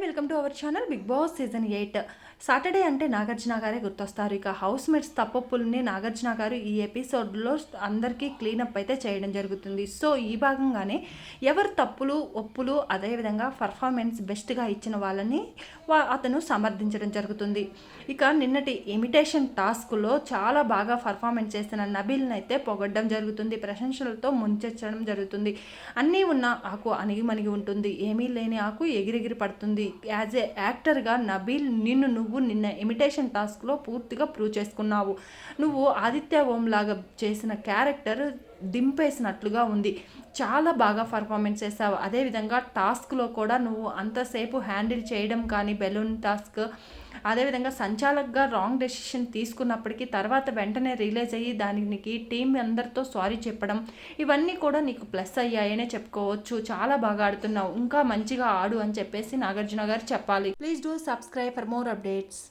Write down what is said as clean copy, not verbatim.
Welcome to our channel Bigg Boss season 8. Saturday అంటే నాగార్జున గారే గుర్తొస్తారు. ఇక హౌస్ మేట్స్ తప్పొప్పుల్ని నాగార్జున గారు ఈ ఎపిసోడ్లో అందరికీ క్లీనప్ అయితే చేయడం జరుగుతుంది. సో ఈ భాగంగానే ఎవరు తప్పులు ఒప్పులు అదేవిధంగా పర్ఫార్మెన్స్ బెస్ట్గా ఇచ్చిన వాళ్ళని అతను సమర్థించడం జరుగుతుంది. ఇక నిన్నటి ఇమిటేషన్ టాస్క్లో చాలా బాగా పర్ఫార్మెన్స్ చేసిన నబీల్ని అయితే పొగడ్డం జరుగుతుంది, ప్రశంసలతో ముంచెచ్చడం జరుగుతుంది. అన్నీ ఉన్న ఆకు అణిగిమణిగి ఉంటుంది, ఏమీ లేని ఆకు ఎగిరెగిరి పడుతుంది. యాజ్ ఏ యాక్టర్గా నబీల్ నిన్న ఇమిటేషన్ టాస్క్లో పూర్తిగా ప్రూవ్ చేసుకున్నావు. నువ్వు ఆదిత్య ఓం లాగా చేసిన క్యారెక్టర్ దింపేసినట్లుగా ఉంది. చాలా బాగా పర్ఫార్మెన్స్ చేసావు. అదేవిధంగా టాస్క్లో కూడా నువ్వు అంతసేపు హ్యాండిల్ చేయడం కానీ బెలూన్ టాస్క్, అదేవిధంగా సంచాలకుగా రాంగ్ డెసిషన్ తీసుకున్నప్పటికీ తర్వాత వెంటనే రిలీజ్ అయ్యి దానికి టీం అందరితో సారీ చెప్పడం, ఇవన్నీ కూడా నీకు ప్లస్ అయ్యాయనే చెప్పుకోవచ్చు. చాలా బాగా ఆడుతున్నావు, ఇంకా మంచిగా ఆడు అని చెప్పేసి నాగార్జున గారు చెప్పాలి. Please do subscribe for more updates.